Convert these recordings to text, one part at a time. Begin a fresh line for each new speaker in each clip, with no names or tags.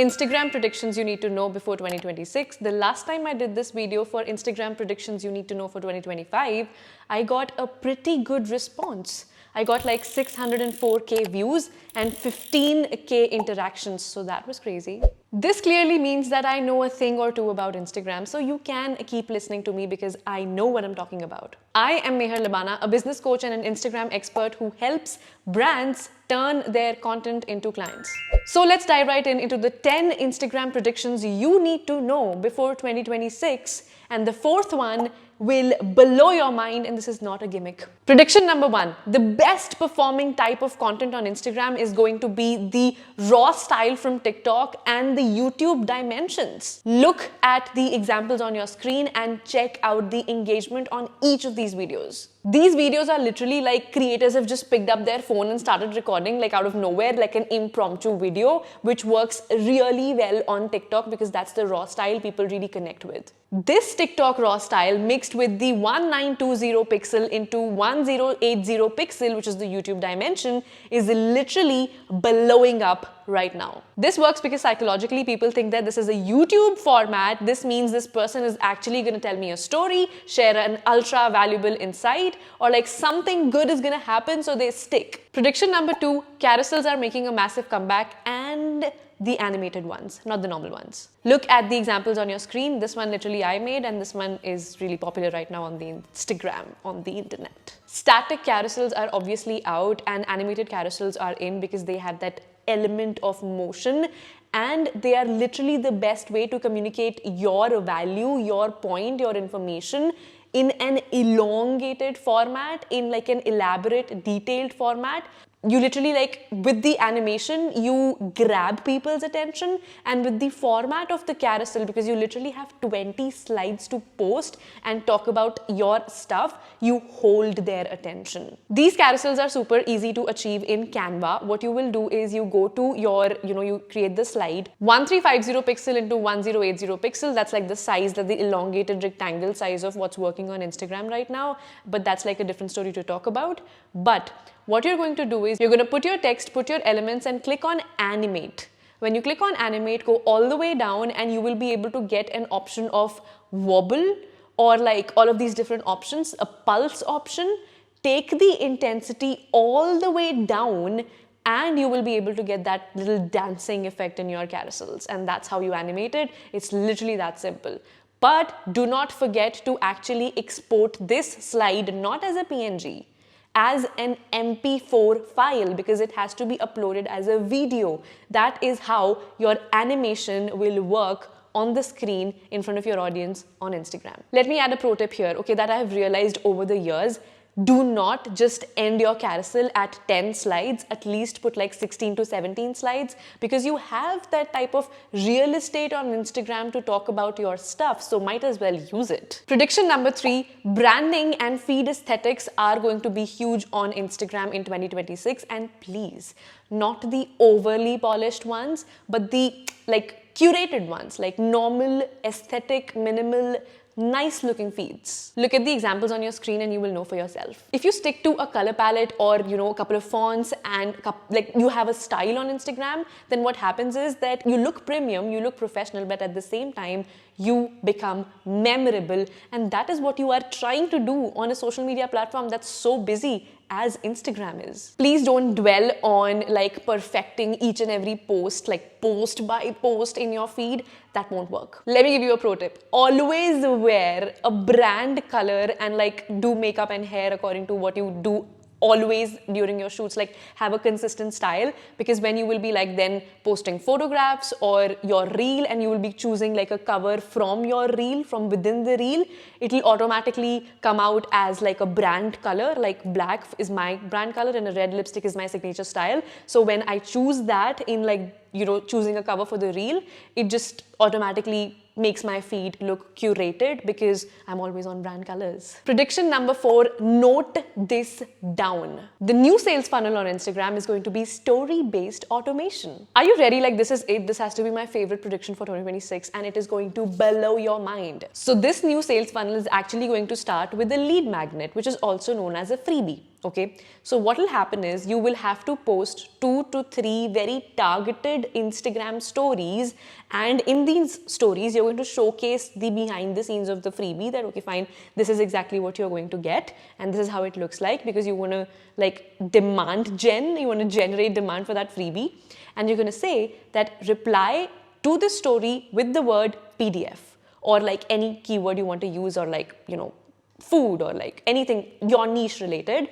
Instagram predictions you need to know before 2026. The last time I did this video for Instagram predictions you need to know for 2025, I got a pretty good response. I got like 604k views and 15k interactions, so that was crazy. This clearly means that I know a thing or two about Instagram, so you can keep listening to me because I know what I'm talking about. I am Mehar Labana, a business coach and an Instagram expert who helps brands turn their content into clients. So let's dive right into the 10 Instagram predictions you need to know before 2026, and the fourth one will blow your mind, and this is not a gimmick. Prediction number 1, the best performing type of content on Instagram is going to be the raw style from TikTok and the YouTube dimensions. Look at the examples on your screen and check out the engagement on each of these videos. These videos are literally like creators have just picked up their phone and started recording like out of nowhere, like an impromptu video, which works really well on TikTok because that's the raw style people really connect with. This TikTok raw style mixed with the 1920 pixel into 1080 pixel, which is the YouTube dimension, is literally blowing up right now. This works because psychologically people think that this is a YouTube format. This means this person is actually going to tell me a story, share an ultra valuable insight, or like something good is going to happen, so they stick. Prediction number 2, carousels are making a massive comeback, and the animated ones, not the normal ones. Look at the examples on your screen. This one literally I made, and this one is really popular right now on the Instagram, on the internet. Static carousels are obviously out and animated carousels are in because they have that element of motion, and they are literally the best way to communicate your value, your point, your information in an elongated format, in like an elaborate, detailed format. You literally, like, with the animation, you grab people's attention, and with the format of the carousel, because you literally have 20 slides to post and talk about your stuff, you hold their attention. These carousels are super easy to achieve in Canva. What you will do is you go to your, you create the slide, 1350 pixel into 1080 pixel. That's like the size, that the elongated rectangle size of what's working on Instagram right now, but that's like a different story to talk about. But what you're going to do is you're going to put your text, put your elements, and click on animate. When you click on animate, go all the way down and you will be able to get an option of wobble, or like all of these different options, a pulse option. Take the intensity all the way down and you will be able to get that little dancing effect in your carousels, and that's how you animate it. It's literally that simple. But do not forget to actually export this slide not as a PNG, as an MP4 file, because it has to be uploaded as a video. That is how your animation will work on the screen in front of your audience on Instagram. Let me add a pro tip here, okay, that I have realized over the years. Do not just end your carousel at 10 slides, at least put like 16 to 17 slides, because you have that type of real estate on Instagram to talk about your stuff, so might as well use it. Prediction number 3, branding and feed aesthetics are going to be huge on Instagram in 2026, and please, not the overly polished ones, but the like curated ones, like normal, aesthetic, minimal, nice looking feeds. Look at the examples on your screen and you will know for yourself. If you stick to a color palette or a couple of fonts and like you have a style on Instagram, then what happens is that you look premium, you look professional, but at the same time you become memorable, and that is what you are trying to do on a social media platform that's so busy as Instagram is. Please don't dwell on like perfecting each and every post, like post by post in your feed. That won't work. Let me give you a pro tip. Always wear a brand color and like do makeup and hair according to what you do always during your shoots. Like have a consistent style, because when you will be like then posting photographs or your reel and you will be choosing like a cover from your reel, from within the reel, it will automatically come out as like a brand color. Like black is my brand color and a red lipstick is my signature style. So when I choose that in like choosing a cover for the reel, it just automatically makes my feed look curated because I'm always on brand colors. Prediction number 4, note this down. The new sales funnel on Instagram is going to be story-based automation. Are you ready? Like this is it. This has to be my favorite prediction for 2026 and it is going to blow your mind. So this new sales funnel is actually going to start with a lead magnet, which is also known as a freebie. Okay, so what will happen is you will have to post 2 to 3 very targeted Instagram stories, and in these stories you're going to showcase the behind the scenes of the freebie, that okay fine, this is exactly what you're going to get and this is how it looks like, because you want to like you want to generate demand for that freebie, and you're going to say that reply to the story with the word PDF or like any keyword you want to use, or like food or like anything your niche related.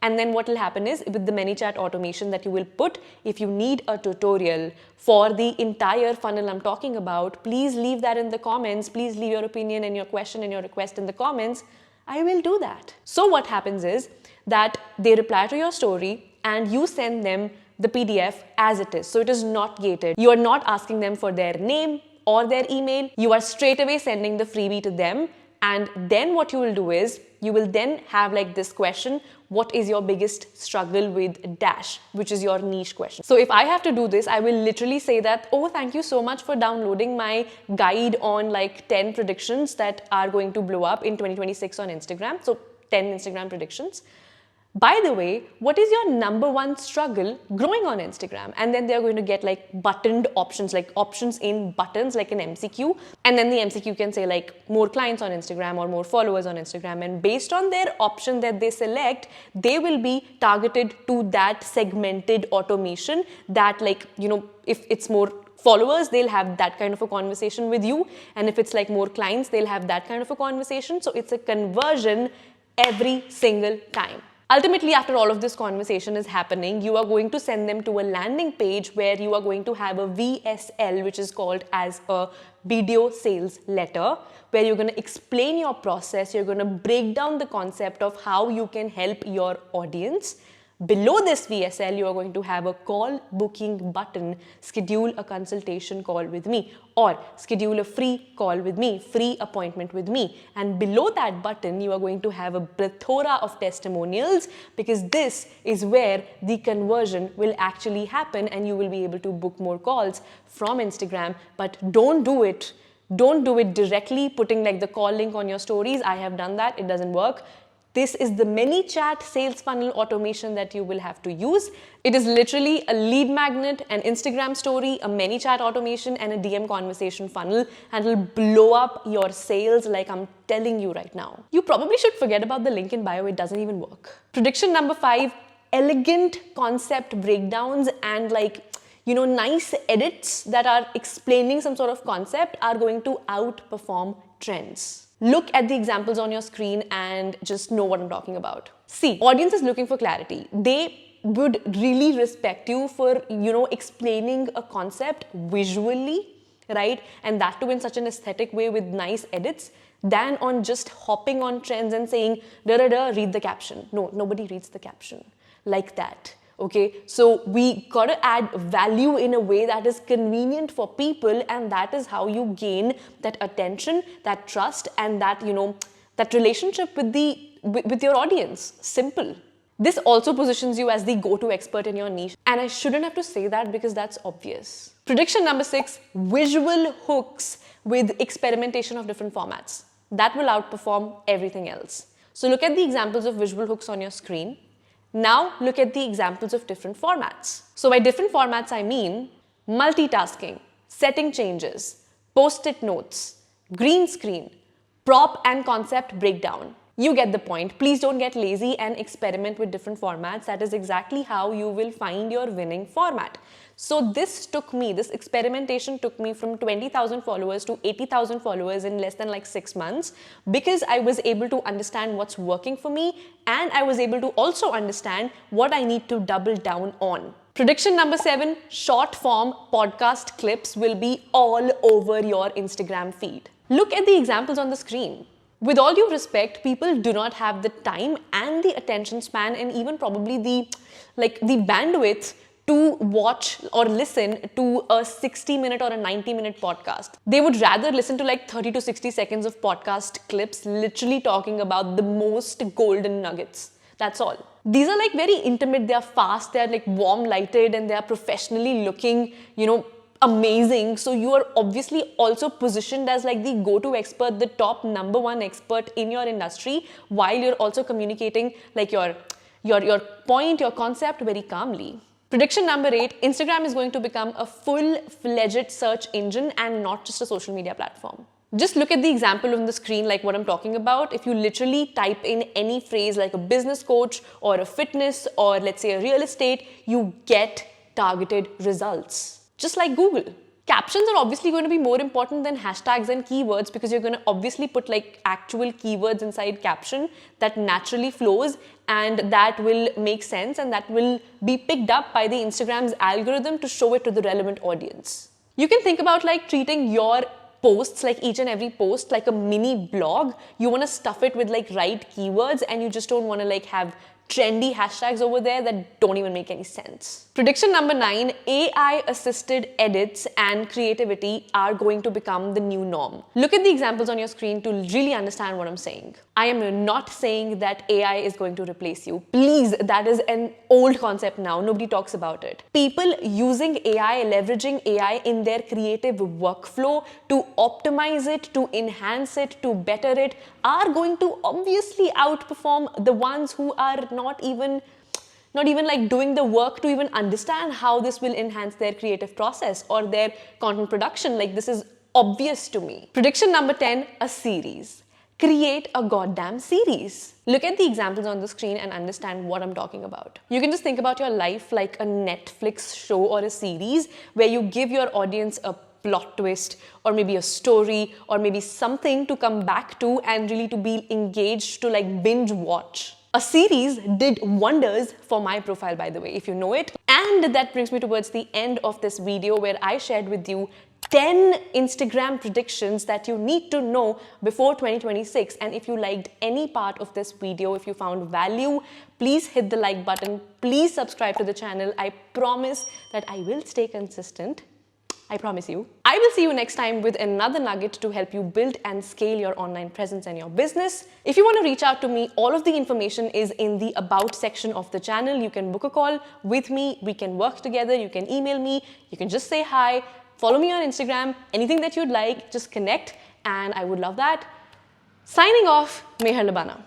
And then what will happen is with the ManyChat automation that you will put, if you need a tutorial for the entire funnel I'm talking about, please leave that in the comments. Please leave your opinion and your question and your request in the comments. I will do that. So what happens is that they reply to your story and you send them the PDF as it is. So it is not gated. You are not asking them for their name or their email. You are straight away sending the freebie to them. And then what you will do is you will then have like this question, what is your biggest struggle with dash, which is your niche question. So if I have to do this, I will literally say that, oh, thank you so much for downloading my guide on like 10 predictions that are going to blow up in 2026 on Instagram. So 10 Instagram predictions. By the way, what is your number one struggle growing on Instagram? And then they're going to get like buttoned options, like options in buttons, like an MCQ. And then the MCQ can say like more clients on Instagram or more followers on Instagram. And based on their option that they select, they will be targeted to that segmented automation that like, if it's more followers, they'll have that kind of a conversation with you. And if it's like more clients, they'll have that kind of a conversation. So it's a conversion every single time. Ultimately, after all of this conversation is happening, you are going to send them to a landing page where you are going to have a VSL, which is called as a video sales letter, where you're going to explain your process. You're going to break down the concept of how you can help your audience. Below this VSL, you are going to have a call booking button, schedule a consultation call with me, or schedule a free call with me, free appointment with me. And below that button, you are going to have a plethora of testimonials, because this is where the conversion will actually happen and you will be able to book more calls from Instagram. But don't do it directly putting like the call link on your stories. I have done that. It doesn't work. This is the ManyChat sales funnel automation that you will have to use. It is literally a lead magnet, an Instagram story, a ManyChat automation, and a DM conversation funnel, and it will blow up your sales like I'm telling you right now. You probably should forget about the link in bio. It doesn't even work. Prediction number 5, elegant concept breakdowns and nice edits that are explaining some sort of concept are going to outperform trends. Look at the examples on your screen and just know what I'm talking about. See, audience is looking for clarity. They would really respect you for, explaining a concept visually, right? And that too in such an aesthetic way with nice edits, than on just hopping on trends and saying, read the caption. No, nobody reads the caption like that. Okay, so we gotta add value in a way that is convenient for people, and that is how you gain that attention, that trust, and that that relationship with your audience. Simple. This also positions you as the go-to expert in your niche, and I shouldn't have to say that because that's obvious. Prediction number 6: visual hooks with experimentation of different formats. That will outperform everything else. So look at the examples of visual hooks on your screen. Now look at the examples of different formats. So by different formats, I mean multitasking, setting changes, post-it notes, green screen, prop and concept breakdown. You get the point. Please don't get lazy and experiment with different formats. That is exactly how you will find your winning format. So this experimentation took me from 20,000 followers to 80,000 followers in less than 6 months, because I was able to understand what's working for me, and I was able to also understand what I need to double down on. Prediction number 7, short form podcast clips will be all over your Instagram feed. Look at the examples on the screen. With all due respect, people do not have the time and the attention span, and even probably the bandwidth to watch or listen to a 60-minute or a 90-minute podcast. They would rather listen to 30 to 60 seconds of podcast clips literally talking about the most golden nuggets. That's all. These are very intimate, they are fast, they are warm lighted, and they are professionally looking, amazing. So you are obviously also positioned as the go-to expert, the top number 1 expert in your industry, while you're also communicating your your point, your concept very calmly. Prediction number 8, Instagram is going to become a full-fledged search engine and not just a social media platform. Just look at the example on the screen, like what I'm talking about. If you literally type in any phrase like a business coach or a fitness or let's say a real estate, you get targeted results. Just like Google. Captions are obviously going to be more important than hashtags and keywords because you're going to obviously put like actual keywords inside caption that naturally flows and that will make sense and that will be picked up by the Instagram's algorithm to show it to the relevant audience. You can think about like treating your posts, like each and every post, like a mini blog. You want to stuff it with like right keywords and you just don't want to like have trendy hashtags over there that don't even make any sense. Prediction number 9, AI-assisted edits and creativity are going to become the new norm. Look at the examples on your screen to really understand what I'm saying. I am not saying that AI is going to replace you. Please, that is an old concept now. Nobody talks about it. People using AI, leveraging AI in their creative workflow to optimize it, to enhance it, to better it, are going to obviously outperform the ones who are not even like doing the work to even understand how this will enhance their creative process or their content production. Like, this is obvious to me. Prediction number 10, a series. Create a goddamn series. Look at the examples on the screen and understand what I'm talking about. You can just think about your life like a Netflix show or a series where you give your audience a plot twist or maybe a story or maybe something to come back to and really to be engaged, to like binge watch. A series did wonders for my profile, by the way, if you know it. And that brings me towards the end of this video where I shared with you 10 Instagram predictions that you need to know before 2026. And if you liked any part of this video, if you found value, please hit the like button. Please subscribe to the channel. I promise that I will stay consistent. I promise you. I will see you next time with another nugget to help you build and scale your online presence and your business. If you want to reach out to me, all of the information is in the About section of the channel. You can book a call with me. We can work together. You can email me. You can just say hi. Follow me on Instagram. Anything that you'd like, just connect. And I would love that. Signing off, Mehar Labana.